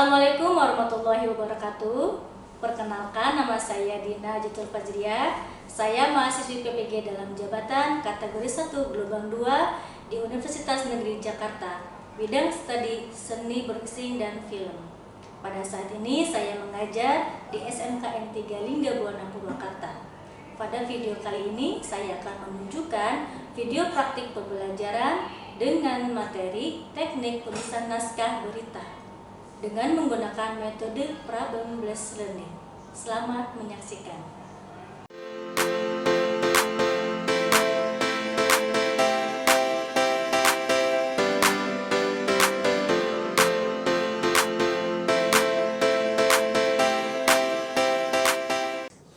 Assalamualaikum warahmatullahi wabarakatuh. Perkenalkan, nama saya Dina Jitul Fajriah. Saya mahasiswi PPG dalam jabatan kategori 1 gelombang 2 di Universitas Negeri Jakarta, bidang studi seni berkesing dan film. Pada saat ini saya mengajar di SMKN 3 Lingga Buana Purwakarta. Pada video kali ini saya akan menunjukkan video praktik pembelajaran dengan materi teknik penulisan naskah berita dengan menggunakan metode problem-based learning. Selamat menyaksikan.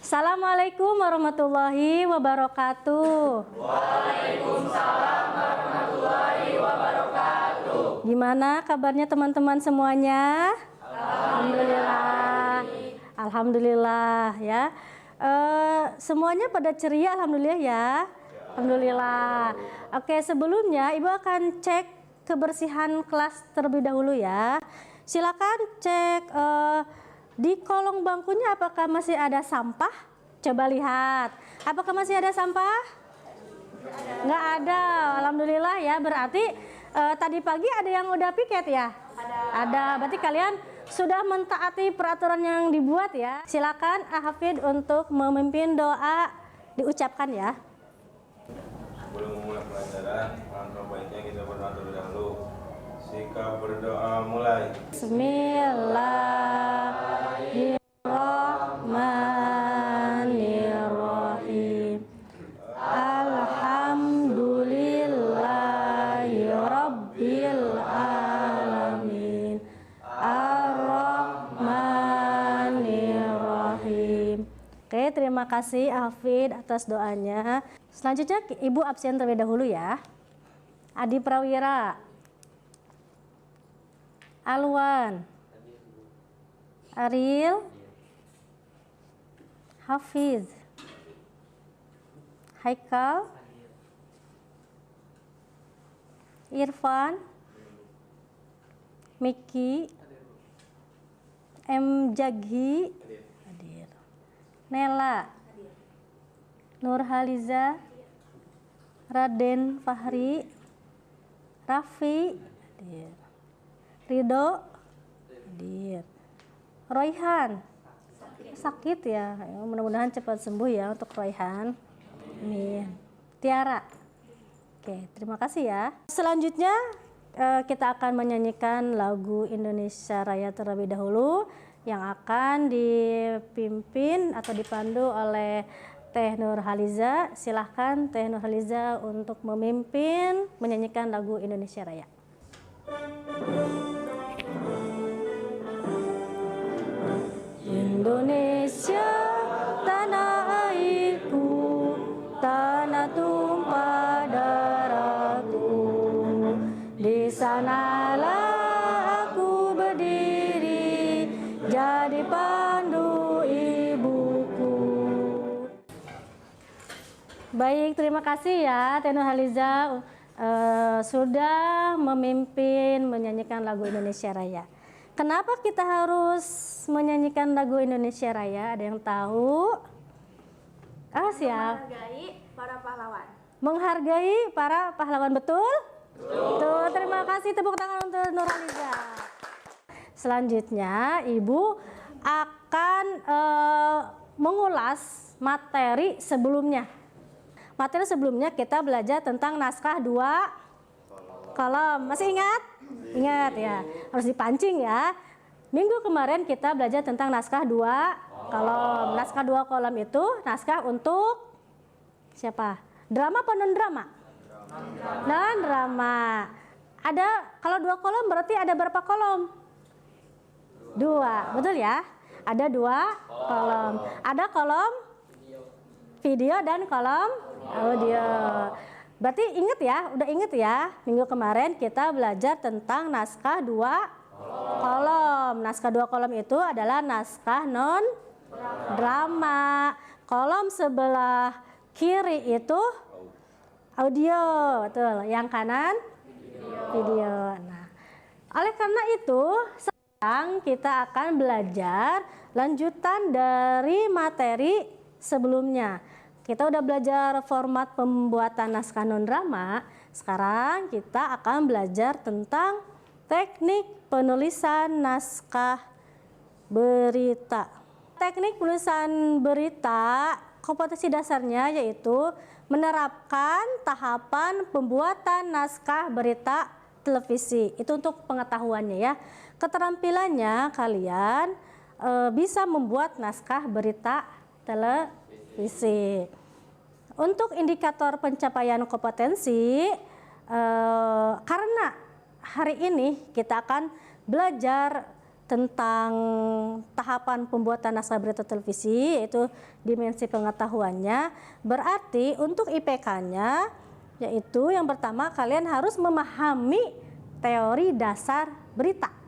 Assalamualaikum warahmatullahi wabarakatuh. Waalaikumsalam warahmatullahi wabarakatuh. Gimana kabarnya teman-teman semuanya? Alhamdulillah. Alhamdulillah ya. Semuanya pada ceria, alhamdulillah ya. Alhamdulillah. Oke, sebelumnya Ibu akan cek kebersihan kelas terlebih dahulu ya. Silakan cek di kolong bangkunya apakah masih ada sampah? Coba lihat. Apakah masih ada sampah? Nggak ada. Alhamdulillah ya. Berarti tadi pagi ada yang udah piket ya? Ada. Berarti kalian sudah mentaati peraturan yang dibuat ya. Silakan Hafid untuk memimpin doa diucapkan ya. Sebelum memulai pelajaran, alangkah baiknya kita berdoa terlebih dahulu. Sikap berdoa mulai. Bismillahirrahmanirrahim. Alhamdulillahirabbil alamin. Ar-Rahmanirrahim. Oke, terima kasih Hafid atas doanya. Selanjutnya Ibu absen terlebih dahulu ya. Adi Prawira, Alwan, Ariel, Hafiz, Haikal, Irfan, Miki, M. Jaghi, hadir. Nela, Nurhaliza, Raden Fahri, Raffi, hadir. Ridho, hadir. Royhan, sakit ya, mudah-mudahan cepat sembuh ya untuk Royhan. Amin. Tiara, oke, terima kasih ya. Selanjutnya kita akan menyanyikan lagu Indonesia Raya terlebih dahulu yang akan dipimpin atau dipandu oleh Teh Nurhaliza. Silahkan Teh Nurhaliza untuk memimpin menyanyikan lagu Indonesia Raya. Indonesia tanah airku, tanah tumpah darahku, di sanalah aku berdiri, jadi pandu ibuku. Baik, terima kasih ya Teh Nurhaliza sudah memimpin menyanyikan lagu Indonesia Raya. Kenapa kita harus menyanyikan lagu Indonesia Raya? Ada yang tahu? Siap. Menghargai para pahlawan. Menghargai para pahlawan, betul? Betul. Terima kasih, tepuk tangan untuk Nurhaliza. Selanjutnya Ibu akan mengulas materi sebelumnya. Materi sebelumnya kita belajar tentang naskah 2 kolom. Masih ingat? Ingat ya, harus dipancing ya. Minggu kemarin kita belajar tentang naskah 2 kolom. Naskah 2 kolom itu naskah untuk siapa? Drama apa non-drama? Non-drama. Ada, kalau 2 kolom berarti ada berapa kolom? 2, betul ya? Ada 2 kolom. Ada kolom video dan kolom audio. Berarti ingat ya, udah inget ya, minggu kemarin kita belajar tentang naskah 2 kolom. Naskah 2 kolom itu adalah naskah non-drama. Kolom sebelah kiri itu audio, betul. Yang kanan video. Nah, oleh karena itu Sekarang kita akan belajar lanjutan dari materi sebelumnya. Kita udah belajar format pembuatan naskah non-drama. Sekarang kita akan belajar tentang teknik penulisan naskah berita. Teknik penulisan berita, kompetensi dasarnya yaitu menerapkan tahapan pembuatan naskah berita televisi. Itu untuk pengetahuannya ya. Keterampilannya kalian bisa membuat naskah berita televisi. Untuk indikator pencapaian kompetensi, karena hari ini kita akan belajar tentang tahapan pembuatan naskah berita televisi, yaitu dimensi pengetahuannya. Berarti untuk IPK-nya, yaitu yang pertama kalian harus memahami teori dasar berita.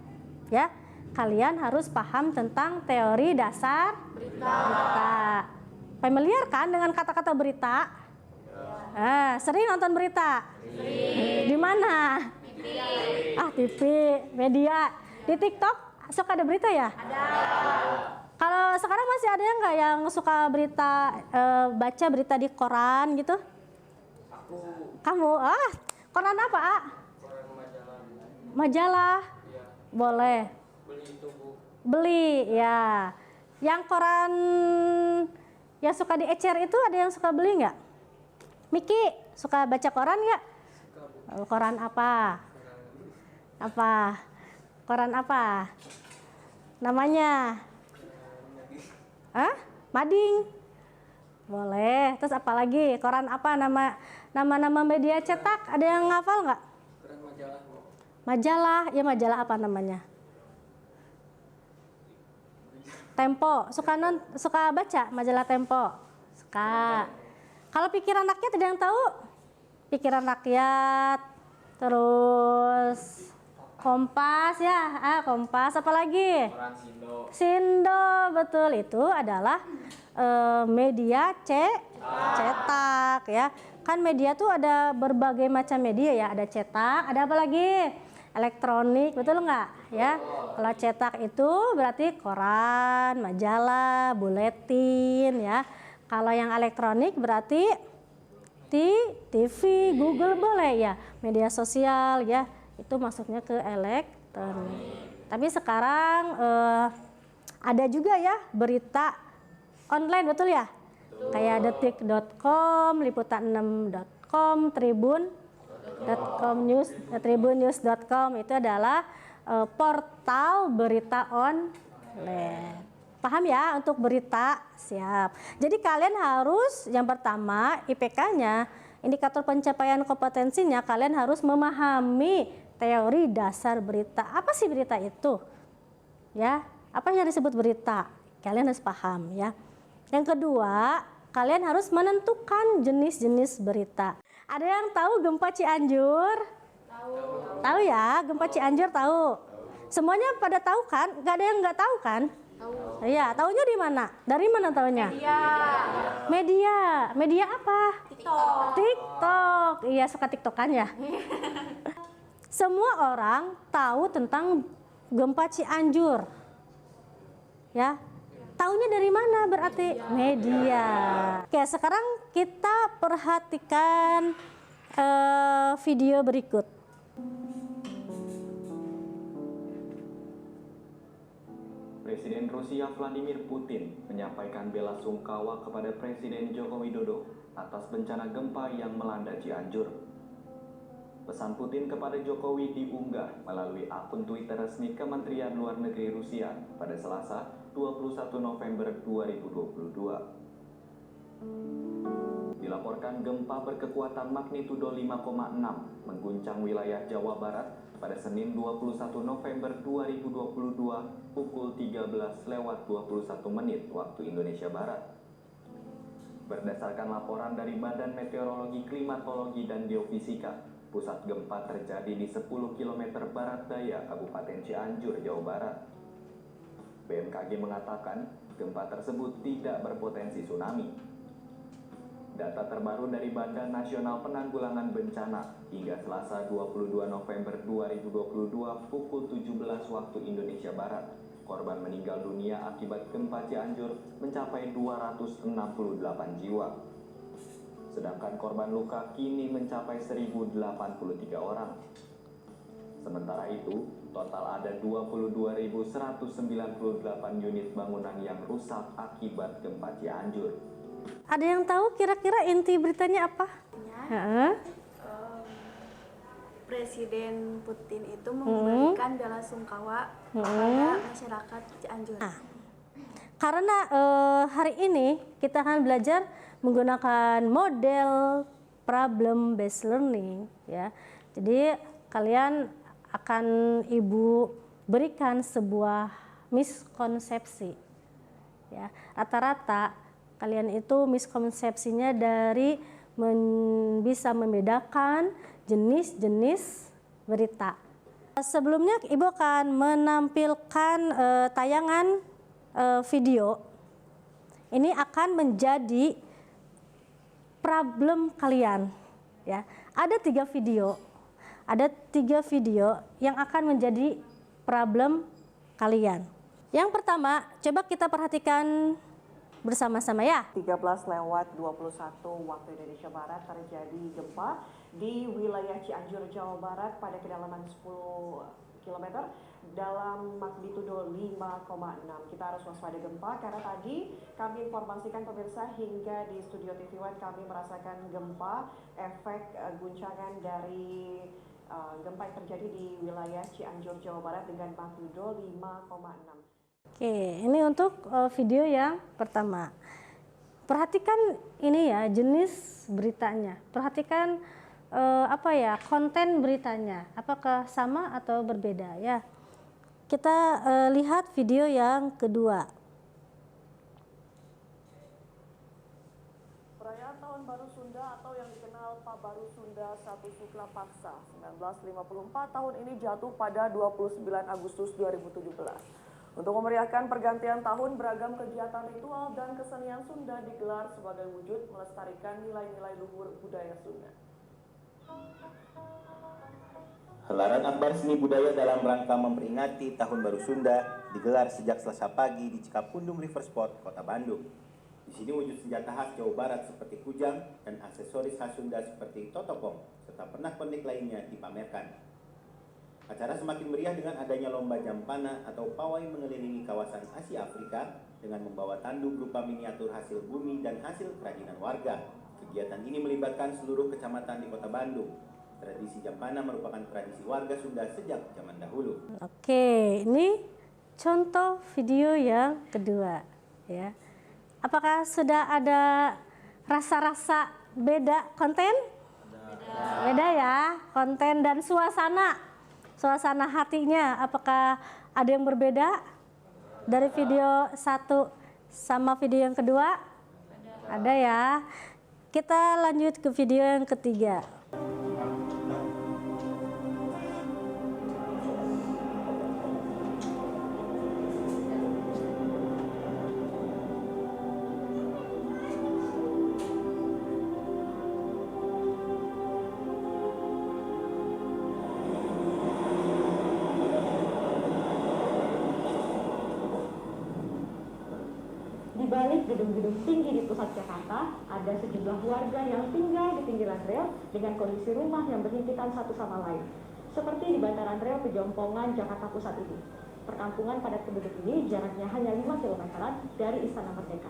Ya, kalian harus paham tentang teori dasar berita. Familiar kan dengan kata-kata berita? Sering nonton berita? Di mana? TV, media. Di TikTok suka ada berita ya? Ada. Kalau sekarang masih ada nggak yang suka berita, baca berita di koran gitu? Aku. Kamu? Koran apa, Koran majalah. Majalah? Iya. Boleh. Beli itu, Bu. Beli, ya. Yang koran yang suka diecer itu ada yang suka beli nggak? Miki, suka baca koran nggak? Suka, Bu. Koran apa? Apa? Koran apa? Namanya? Mading. Boleh. Terus apa lagi? Koran apa? Nama media cetak? Ada yang ngafal nggak? Koran majalah, Bu. Majalah, ya majalah apa namanya? Tempo. Suka baca majalah Tempo? Suka. Kalau Pikiran Rakyat ada yang tahu? Pikiran Rakyat, terus Kompas ya, Kompas, apa lagi? Koran Sindo. Sindo, betul, itu adalah media cetak ya. Kan media tuh ada berbagai macam media ya, ada cetak, ada apa lagi? Elektronik, betul nggak ya? Kalau cetak itu berarti koran, majalah, buletin ya. Kalau yang elektronik berarti TV, Google boleh ya, media sosial ya. Itu masuknya ke elektronik. Tapi sekarang ada juga ya berita online, betul ya? Kayak detik.com, liputan6.com, tribun.com, tribunnews.com, itu adalah portal berita online. Paham ya untuk berita? Siap. Jadi kalian harus yang pertama IPK-nya, indikator pencapaian kompetensinya, kalian harus memahami teori dasar berita. Apa sih berita itu? Ya, apa yang disebut berita? Kalian harus paham ya. Yang kedua, kalian harus menentukan jenis-jenis berita. Ada yang tahu gempa Cianjur? Tahu ya, gempa Cianjur tahu. Semuanya pada tahu kan? Gak ada yang nggak tahu kan? Tahu. Iya, taunya di mana? Dari mana taunya? Media apa? TikTok. Iya, suka TikTokan ya. Semua orang tahu tentang gempa Cianjur. Ya. Taunya dari mana berarti? Media. Oke, sekarang kita perhatikan video berikut. Presiden Rusia Vladimir Putin menyampaikan bela sungkawa kepada Presiden Joko Widodo atas bencana gempa yang melanda Cianjur. Pesan Putin kepada Jokowi diunggah melalui akun Twitter resmi Kementerian Luar Negeri Rusia pada Selasa 21 November 2022. Dilaporkan gempa berkekuatan magnitudo 5,6 mengguncang wilayah Jawa Barat pada Senin 21 November 2022 pukul 13:21 waktu Indonesia Barat. Berdasarkan laporan dari Badan Meteorologi, Klimatologi, dan Geofisika, pusat gempa terjadi di 10 km barat daya Kabupaten Cianjur, Jawa Barat. BMKG mengatakan gempa tersebut tidak berpotensi tsunami. Data terbaru dari Badan Nasional Penanggulangan Bencana hingga Selasa 22 November 2022 pukul 17 waktu Indonesia Barat, korban meninggal dunia akibat gempa Cianjur mencapai 268 jiwa. Sedangkan korban luka kini mencapai 1.083 orang. Sementara itu, total ada 22.198 unit bangunan yang rusak akibat gempa Cianjur. Ada yang tahu kira-kira inti beritanya apa? Heeh. Presiden Putin itu memberikan bela sungkawa kepada masyarakat Cianjur. Karena hari ini kita akan belajar menggunakan model problem based learning, ya. Jadi kalian akan Ibu berikan sebuah miskonsepsi, ya. Rata-rata kalian itu miskonsepsinya dari bisa membedakan jenis-jenis berita. Sebelumnya Ibu akan menampilkan tayangan video. Ini akan menjadi problem kalian, ya. Ada 3 video. Ada 3 video yang akan menjadi problem kalian. Yang pertama, coba kita perhatikan bersama-sama ya. 13:21 waktu Indonesia Barat terjadi gempa di wilayah Cianjur, Jawa Barat pada kedalaman 10 km dalam magnitudo 5,6. Kita harus waspada gempa karena tadi kami informasikan pemirsa hingga di studio TV One kami merasakan gempa, efek guncangan dari gempa yang terjadi di wilayah Cianjur, Jawa Barat dengan magnitudo 5,6. Oke, ini untuk video yang pertama. Perhatikan ini ya, jenis beritanya. Perhatikan konten beritanya. Apakah sama atau berbeda ya? Kita lihat video yang kedua. Perayaan Tahun Baru Sunda atau yang dikenal Pak Baru Sunda 1 Sukla Paksa 1954 tahun ini jatuh pada 29 Agustus 2017. Untuk memeriahkan pergantian tahun, beragam kegiatan ritual dan kesenian Sunda digelar sebagai wujud melestarikan nilai-nilai luhur budaya Sunda. Gelaran akbar seni budaya dalam rangka memperingati Tahun Baru Sunda digelar sejak Selasa pagi di Cikapundung River Sport, Kota Bandung. Di sini wujud senjata khas Jawa Barat seperti kujang dan aksesoris khas Sunda seperti totopong serta pernak-pernik lainnya dipamerkan. Acara semakin meriah dengan adanya lomba jampana atau pawai mengelilingi kawasan Asia Afrika dengan membawa tandu berupa miniatur hasil bumi dan hasil kerajinan warga. Kegiatan ini melibatkan seluruh kecamatan di Kota Bandung. Tradisi jampana merupakan tradisi warga Sunda sejak zaman dahulu. Oke, ini contoh video yang kedua, ya. Apakah sudah ada rasa-rasa beda konten? Beda ya, konten dan suasana hatinya. Apakah ada yang berbeda dari video 1 sama video yang kedua? Ada ya. Kita lanjut ke video yang ketiga. Di balik gedung-gedung tinggi di pusat Jakarta, ada sejumlah warga yang tinggal di pinggiran rel dengan kondisi rumah yang berhimpitan satu sama lain. Seperti di bantaran rel Pejompongan, Jakarta Pusat ini. Perkampungan padat penduduk ini jaraknya hanya 5 km dari Istana Merdeka.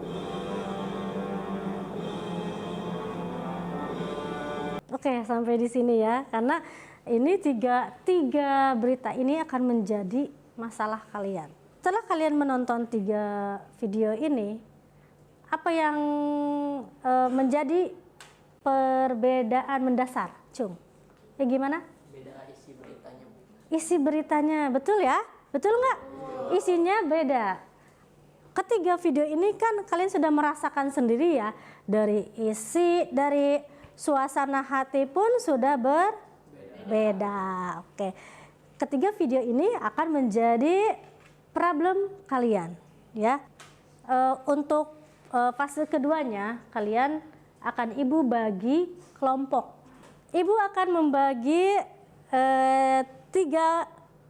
Oke, sampai di sini ya, karena ini tiga berita ini akan menjadi masalah kalian. Setelah kalian menonton 3 video ini, apa yang menjadi perbedaan mendasar, Cung? Ya gimana? Beda isi beritanya. Isi beritanya, betul ya? Betul nggak? Isinya beda. Ketiga video ini kan kalian sudah merasakan sendiri ya, dari isi, dari suasana hati pun sudah berbeda. Oke, ketiga video ini akan menjadi problem kalian, ya. Untuk fase keduanya kalian akan Ibu bagi kelompok. Ibu akan membagi 3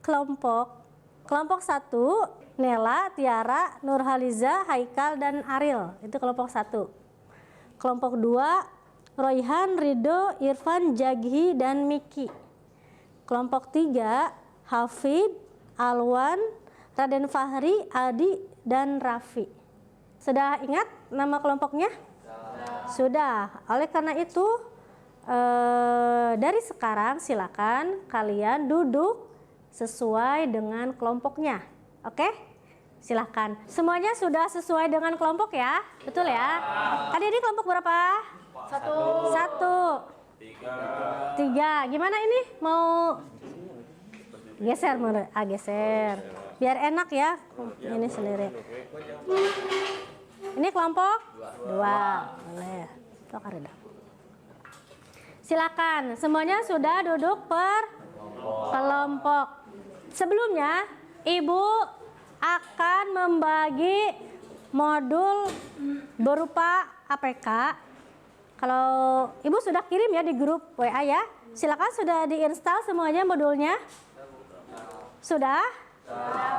kelompok. Kelompok 1, Nela, Tiara, Nurhaliza, Haikal, dan Aril. Itu kelompok 1. Kelompok 2, Royhan, Rido, Irfan, Jaghi, dan Miki. Kelompok 3, Hafid, Alwan, Raden Fahri, Adi, dan Raffi. Sudah ingat nama kelompoknya? Sudah. Oleh karena itu, dari sekarang silakan kalian duduk sesuai dengan kelompoknya. Oke? Silahkan. Semuanya sudah sesuai dengan kelompok ya? Betul ya? Tadi ini kelompok berapa? 1. 3. Gimana ini? Mau geser? Geser. Biar enak ya. Ini sendiri. Ini kelompok 2. Boleh. Tok Arida. Silakan. Semuanya sudah duduk per kelompok. Sebelumnya, Ibu akan membagi modul berupa APK. Kalau Ibu sudah kirim ya di grup WA ya. Silakan sudah diinstal semuanya modulnya. Sudah?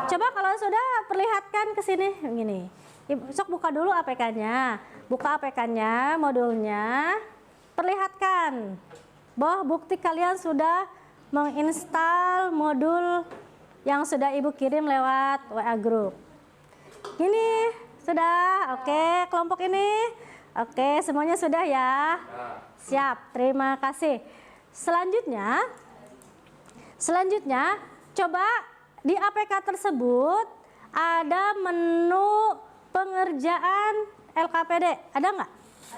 Coba kalau sudah perlihatkan ke sini begini. Ibu sok buka dulu APK-nya. Buka APK-nya, modulnya. Perlihatkan bahwa bukti kalian sudah menginstal modul yang sudah Ibu kirim lewat WA group. Ini sudah, oke, kelompok ini. Oke, semuanya sudah ya? Siap, terima kasih. Selanjutnya, coba di APK tersebut ada menu pengerjaan LKPD. Ada nggak?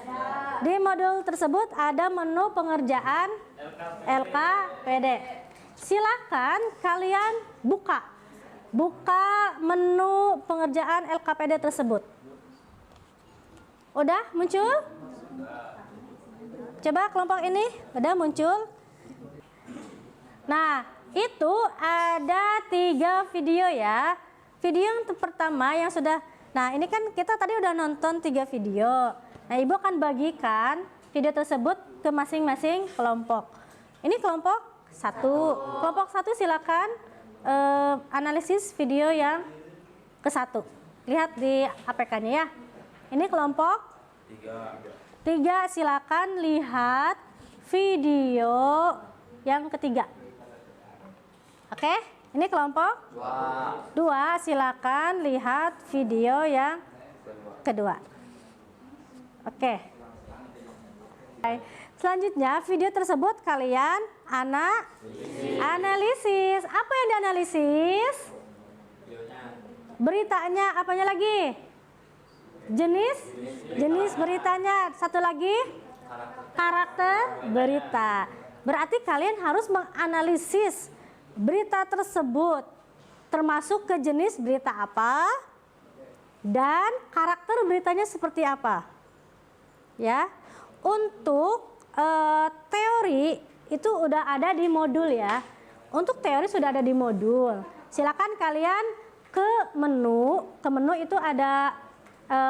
Ada. Di modul tersebut ada menu pengerjaan LKPD. Silakan kalian buka menu pengerjaan LKPD tersebut. Udah muncul? Coba kelompok ini udah muncul. Nah, itu ada 3 video ya. Video yang pertama yang sudah, nah ini kan kita tadi udah nonton 3 video. Nah, Ibu akan bagikan video tersebut ke masing-masing kelompok. Ini kelompok 1. Kelompok 1 silakan analisis video yang ke-1. Lihat di APK-nya ya. Ini kelompok 3. Silakan lihat video yang ketiga. Oke, ini kelompok 2. Silakan lihat video yang kedua. Oke. Selanjutnya video tersebut kalian analisis. Apa yang dianalisis? Beritanya, apanya lagi? Jenis beritanya. Satu lagi karakter berita. Berarti kalian harus menganalisis berita tersebut, termasuk ke jenis berita apa dan karakter beritanya seperti apa. Ya, untuk teori itu udah ada di modul ya. Untuk teori sudah ada di modul. Silakan kalian ke menu. Ke menu itu ada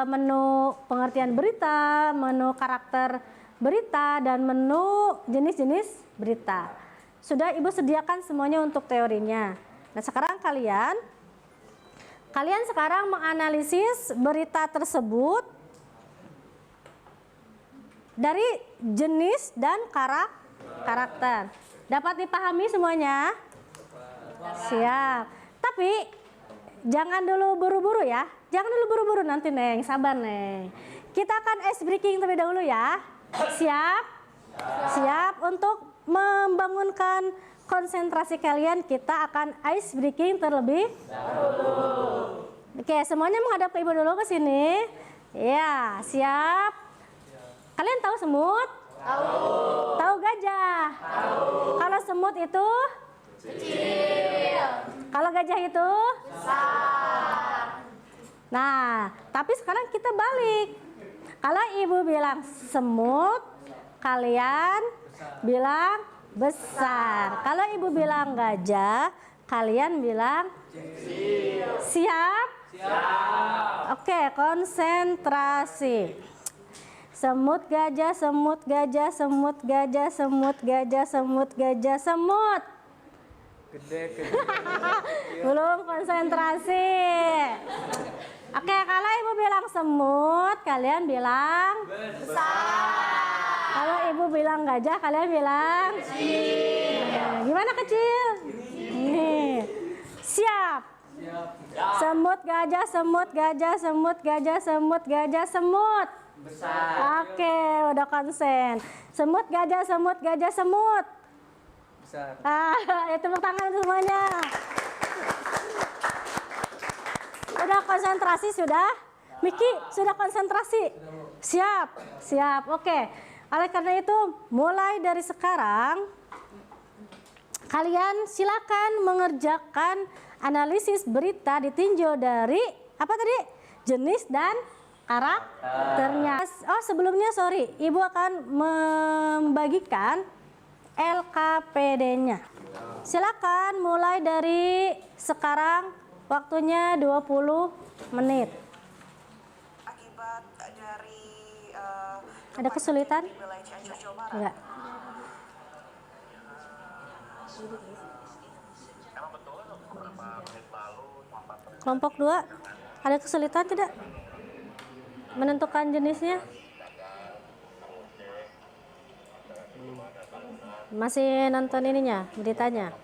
menu pengertian berita, menu karakter berita, dan menu jenis-jenis berita. Sudah Ibu sediakan semuanya untuk teorinya. Nah, sekarang kalian sekarang menganalisis berita tersebut dari jenis dan karakter. Dapat dipahami semuanya? Siap. Tapi jangan dulu buru-buru ya. Jangan dulu buru-buru nanti Neng, sabar Neng. Kita akan ice breaking terlebih dahulu ya. Siap? Siap. Untuk membangunkan konsentrasi kalian, kita akan ice breaking terlebih dahulu. Oke, semuanya menghadap ke Ibu dulu ke sini. Ya, siap. Kalian tahu semut? Tahu. Tahu gajah? Tahu. Kalau semut itu? Kecil. Kalau gajah itu? Besar. Nah, tapi sekarang kita balik. Kalau Ibu bilang semut, kalian bilang besar. Kalau Ibu bilang gajah, kalian bilang kecil. Siap? Siap. Oke, konsentrasi. Semut gajah, semut gajah, semut gajah, semut gajah, semut gajah, semut. Gede. Belum konsentrasi. Oke, kalau ibu bilang semut, kalian bilang besar. Kalau ibu bilang gajah, kalian bilang kecil. Gimana kecil? Nih. Siap. Semut gajah, semut gajah, semut gajah, semut gajah, semut. Besar. Oke, udah konsen. Semut gajah, semut gajah, semut. Besar. Tepuk tangan semuanya. Udah konsentrasi sudah? Miki, sudah konsentrasi? Siap. Oke. Oleh karena itu, mulai dari sekarang kalian silakan mengerjakan analisis berita ditinjau dari apa tadi? Jenis dan karakternya. Oh, sebelumnya sorry, Ibu akan membagikan LKPD-nya. Silakan mulai dari sekarang, waktunya 20 menit. Akibat dari Ada kesulitan? wilayah Cianjur, Jawa Barat. Enggak. Kelompok 2, ada kesulitan tidak menentukan jenisnya? Masih nonton ininya, beritanya?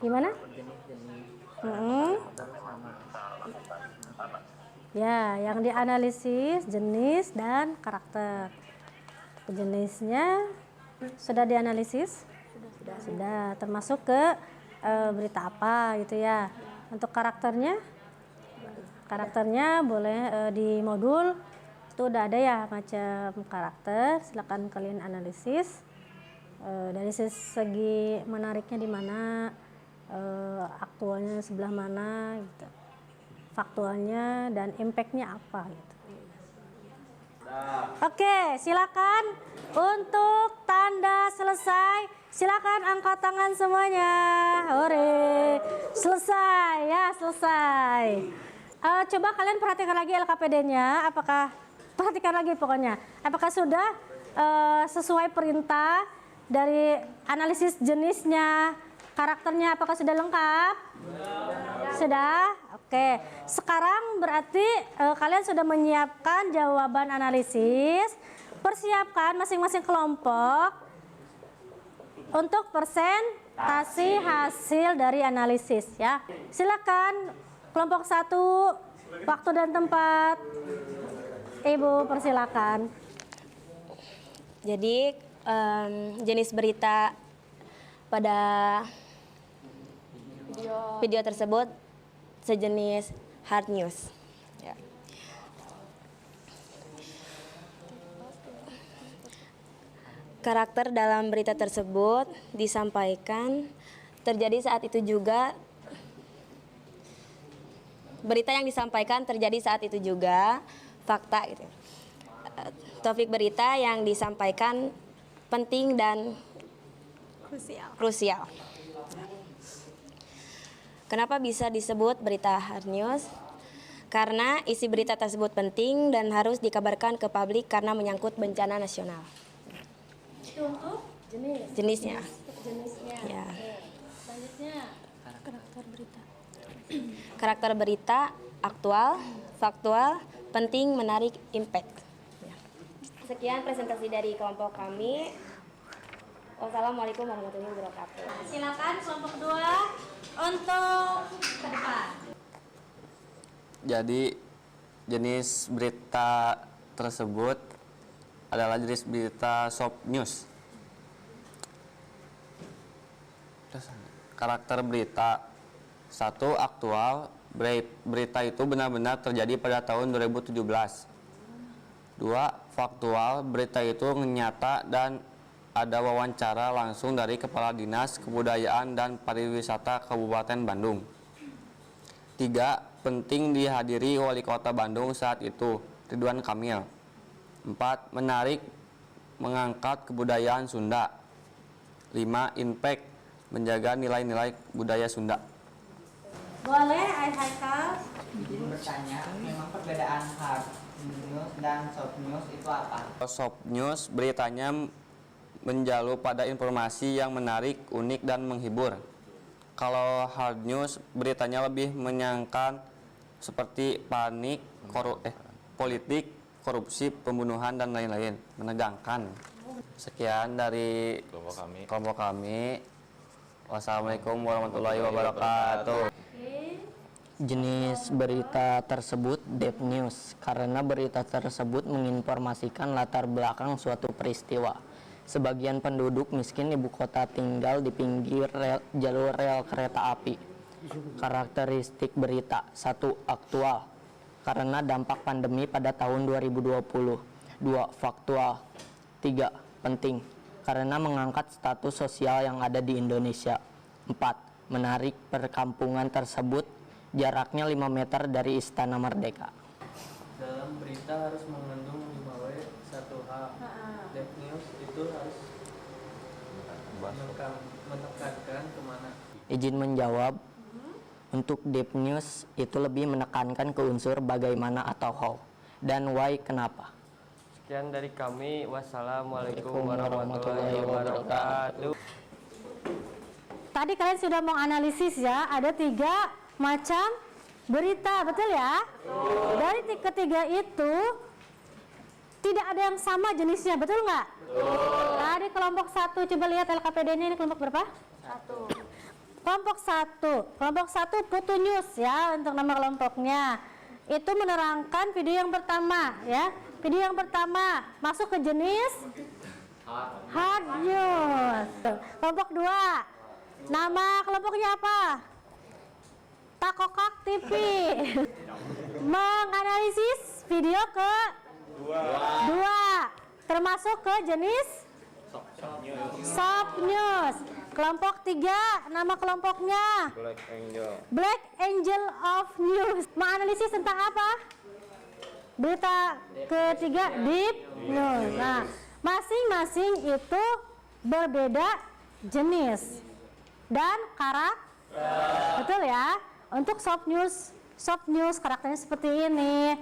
Gimana? Ya, yang dianalisis jenis dan karakter. Jenisnya sudah dianalisis? Sudah. Termasuk ke berita apa gitu ya. Untuk karakternya boleh di modul itu udah ada ya macam karakter. Silakan kalian analisis. Dari segi menariknya di mana, aktualnya sebelah mana gitu, faktualnya dan impactnya apa gitu. Oke, silakan untuk tanda selesai. Silakan angkat tangan semuanya. Hore, selesai ya, selesai. Coba kalian perhatikan lagi LKPD-nya. Perhatikan lagi pokoknya. Apakah sudah sesuai perintah dari analisis jenisnya, karakternya, apakah sudah lengkap? Sudah? Oke. Sekarang berarti kalian sudah menyiapkan jawaban analisis. Persiapkan masing-masing kelompok untuk presentasi hasil dari analisis ya. Silakan kelompok 1, waktu dan tempat. Ibu persilakan. Jadi jenis berita pada video tersebut sejenis hard news. Ya. Karakter dalam berita tersebut disampaikan terjadi saat itu juga. Berita yang disampaikan terjadi saat itu juga, fakta gitu. Topik berita yang disampaikan penting dan krusial. Kenapa bisa disebut berita hard news? Karena isi berita tersebut penting dan harus dikabarkan ke publik karena menyangkut bencana nasional. Untuk Jenisnya. jenisnya. Ya. Selanjutnya karakter berita. Karakter berita aktual, faktual, penting, menarik, impact. Sekian presentasi dari kelompok kami. Wassalamualaikum warahmatullahi wabarakatuh. Silakan kelompok 2 untuk ke depan. Jadi jenis berita tersebut adalah jenis berita short news. Karakter berita 1, aktual. Berita itu benar-benar terjadi pada tahun 2017. 2, faktual. Berita itu nyata dan ada wawancara langsung dari Kepala Dinas Kebudayaan dan Pariwisata Kabupaten Bandung. 3. Penting dihadiri Wali Kota Bandung saat itu, Ridwan Kamil. 4. Menarik, mengangkat kebudayaan Sunda. 5. Impact, menjaga nilai-nilai budaya Sunda. Boleh, Haikal? Izin bertanya, memang perbedaan hard news dan soft news itu apa? Soft news beritanya menjalu pada informasi yang menarik, unik, dan menghibur. Kalau hard news beritanya lebih menyenangkan seperti panik, politik, korupsi, pembunuhan, dan lain-lain, menegangkan. Sekian dari kelompok kami. Wassalamualaikum warahmatullahi wabarakatuh. Jenis berita tersebut deep news karena berita tersebut menginformasikan latar belakang suatu peristiwa. Sebagian penduduk miskin ibu kota tinggal di pinggir jalur rel kereta api. Karakteristik berita: 1. Aktual karena dampak pandemi pada tahun 2020. 2. Faktual. 3. Penting karena mengangkat status sosial yang ada di Indonesia. 4. Menarik, perkampungan tersebut jaraknya 5 meter dari Istana Merdeka. Dalam berita harus mengandung 5W, 1H. Deep news itu harus menekankan kemana? Izin menjawab. Untuk deep news itu lebih menekankan ke unsur bagaimana atau how dan why, kenapa. Sekian dari kami. Wassalamualaikum warahmatullahi wabarakatuh. Tadi kalian sudah menganalisis ya, ada 3 macam berita, betul ya? Dari ketiga itu tidak ada yang sama jenisnya, betul nggak? Tadi kelompok 1, coba lihat LKPD-nya, ini kelompok berapa? 1. Kelompok 1 Putu News ya untuk nama kelompoknya. Itu menerangkan video yang pertama ya. Video yang pertama masuk ke jenis hard news. Kelompok 2, nama kelompoknya apa? Takokak TV. Menganalisis video ke 2 termasuk ke jenis soft news. Kelompok 3, nama kelompoknya Black Angel of News. Menganalisis tentang apa? Berita ketiga deep news. Nah, masing-masing itu berbeda jenis dan karakter. Betul ya? Untuk soft news karakternya seperti ini.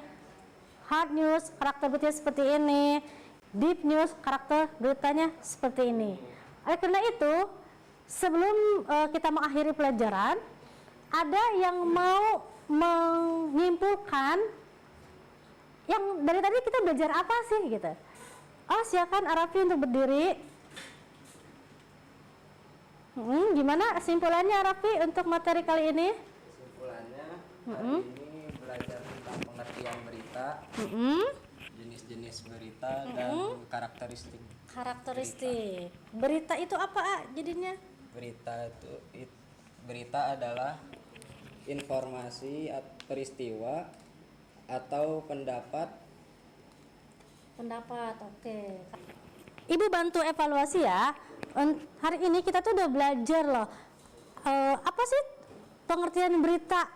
Hard news karakter beritanya seperti ini. Deep news karakter beritanya seperti ini. Oleh karena itu, sebelum kita mengakhiri pelajaran, ada yang mau menyimpulkan yang dari tadi kita belajar apa sih gitu. Oh, silakan Arafi untuk berdiri. Gimana simpulannya Arafi untuk materi kali ini? Simpulannya hari ini belajar tentang pengertian berita, jenis-jenis berita, dan karakteristik. Berita itu apa jadinya? Berita adalah informasi, peristiwa, atau pendapat. Oke. Ibu bantu evaluasi ya. Hari ini kita tuh udah belajar loh. Apa sih pengertian berita?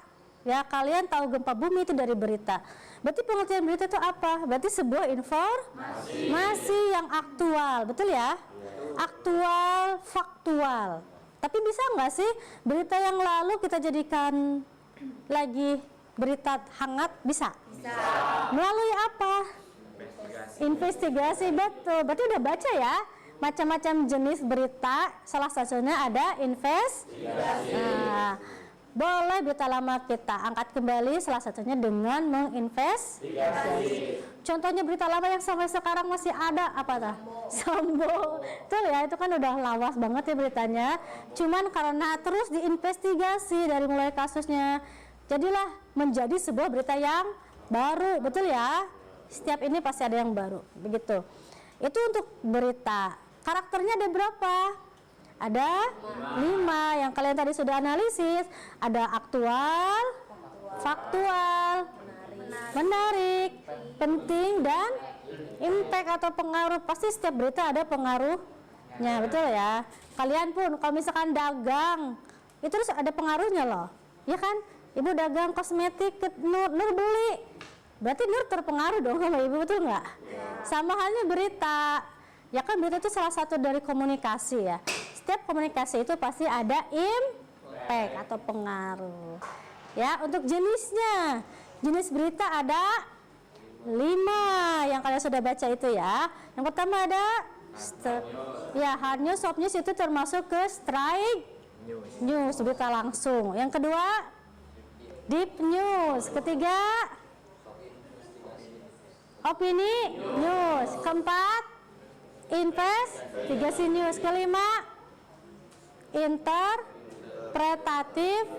Ya, kalian tahu gempa bumi itu dari berita. Berarti pengertian berita itu apa? Berarti sebuah informasi yang aktual, betul ya? Aktual, faktual. Tapi bisa nggak sih berita yang lalu kita jadikan lagi berita hangat? Bisa. Melalui apa? Investigasi, betul. Berarti udah baca ya? Macam-macam jenis berita, salah satunya ada investigasi. Nah, boleh berita lama kita angkat kembali, salah satunya dengan menginvestigasi. Contohnya berita lama yang sampai sekarang masih ada apa tuh? Sambo. Betul ya, itu kan udah lawas banget ya beritanya. Cuman karena terus diinvestigasi dari mulai kasusnya, jadilah menjadi sebuah berita yang baru, betul ya? Setiap ini pasti ada yang baru, begitu. Itu untuk berita. Karakternya ada berapa? Ada 5 yang kalian tadi sudah analisis. Ada aktual, faktual, menarik, penting, dan impact atau pengaruh. Pasti setiap berita ada pengaruhnya Ya, betul ya. Kalian pun kalau misalkan dagang, itu terus ada pengaruhnya loh. Ya kan? Ibu dagang kosmetik, Nur beli. Berarti Nur terpengaruh dong sama ibu, betul nggak? Sama halnya berita. Ya kan, berita itu salah satu dari komunikasi ya. Setiap komunikasi itu pasti ada impact atau pengaruh. Ya, untuk jenisnya. Jenis berita ada 5 yang kalian sudah baca itu ya. Yang pertama ada ya, hard news, soft news itu termasuk ke strike news, berita langsung. Yang kedua deep news. Ketiga opini news. Keempat investigasi news. Kelima interpretatif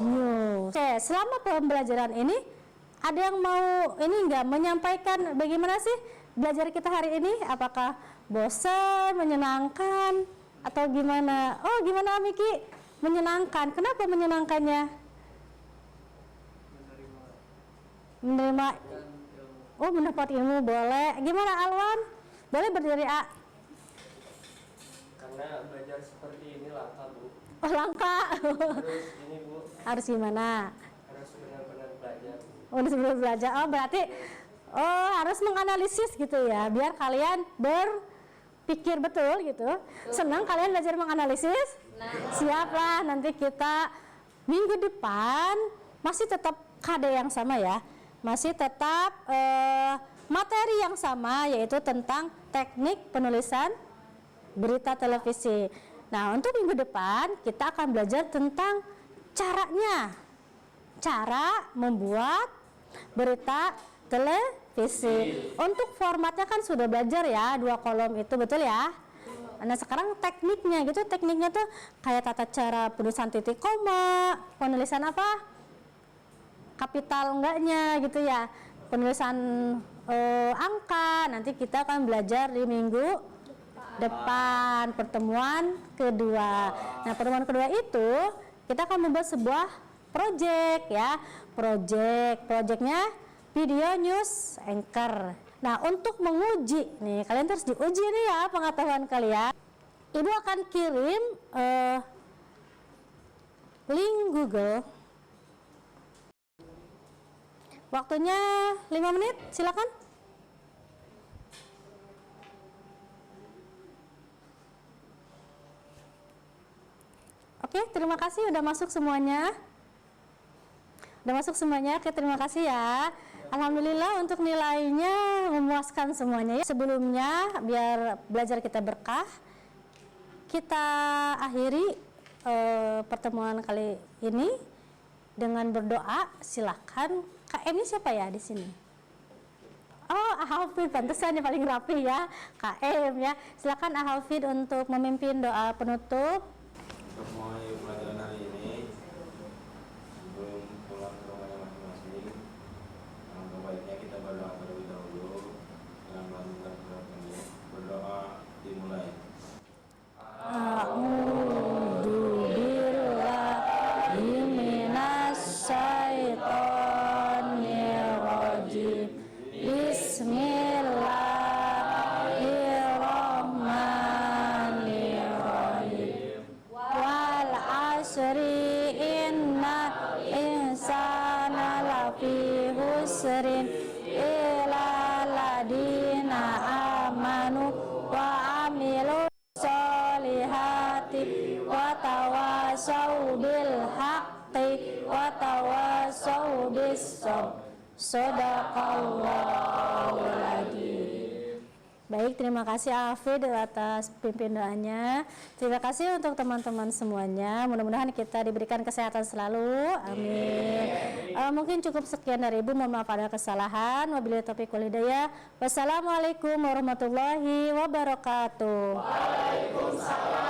news. Oke, selama pembelajaran ini ada yang mau ini enggak menyampaikan bagaimana sih belajar kita hari ini? Apakah bosan, menyenangkan, atau gimana? Oh, gimana Miki? Menyenangkan. Kenapa menyenangkannya? Menerima. Oh, mendapat ilmu boleh. Gimana Alwan? Boleh berdiri A? Karena belajar seperti ini langka, Bu. Oh, langka. Harus ini, Bu. Harus gimana? Harus benar-benar belajar. Oh, benar-benar belajar. Oh, berarti harus menganalisis gitu ya, biar kalian berpikir betul gitu. Senang kalian belajar menganalisis? Siaplah, nanti kita minggu depan masih tetap KD yang sama ya. Masih tetap materi yang sama, yaitu tentang teknik penulisan berita televisi. Nah, untuk minggu depan kita akan belajar tentang caranya. Cara membuat berita televisi. Untuk formatnya kan sudah belajar ya, 2 kolom itu, betul ya? Nah, sekarang tekniknya gitu, tekniknya tuh kayak tata cara penulisan titik koma, penulisan apa? Kapital enggaknya gitu ya. Penulisan angka, nanti kita akan belajar di minggu depan, pertemuan kedua. Nah, pertemuan kedua itu kita akan membuat sebuah project ya. Projectnya video news anchor. Nah, untuk menguji nih, kalian harus diuji nih ya pengetahuan kalian. Ibu akan kirim link Google. Waktunya 5 menit, silakan. Oke, terima kasih udah masuk semuanya. Oke, terima kasih ya. Alhamdulillah untuk nilainya memuaskan semuanya ya. Sebelumnya biar belajar kita berkah, kita akhiri pertemuan kali ini dengan berdoa. Silakan. KM ini siapa ya di sini? Oh, Ahafid, pantesan yang paling rapi ya, KM ya. Silakan Ahafid untuk memimpin doa penutup. Untuk mulai pelajaran hari ini, sebelum pulang ke rumahnya masing-masing, alangkah baiknya kita berdoa terlebih dahulu dengan melanjutkan surat ini. Berdoa dimulai. A'udzu billahi minasyaitonir rajim. Bismillahirrahmanirrahim. Wal asri innal insana lafi husrin illa ladina amanu wa amilu solihati wa tawasau bil haqqi wa tawasau bis sabr. Shadaqallahul adzim. Baik, terima kasih Hafid atas pimpin doanya. Terima kasih untuk teman-teman semuanya. Mudah-mudahan kita diberikan kesehatan selalu. Amin. Mungkin cukup sekian dari Ibu. Mohon maaf ada kesalahan. Wabillahi taufiq wal hidayah. Wassalamualaikum warahmatullahi wabarakatuh. Waalaikumsalam.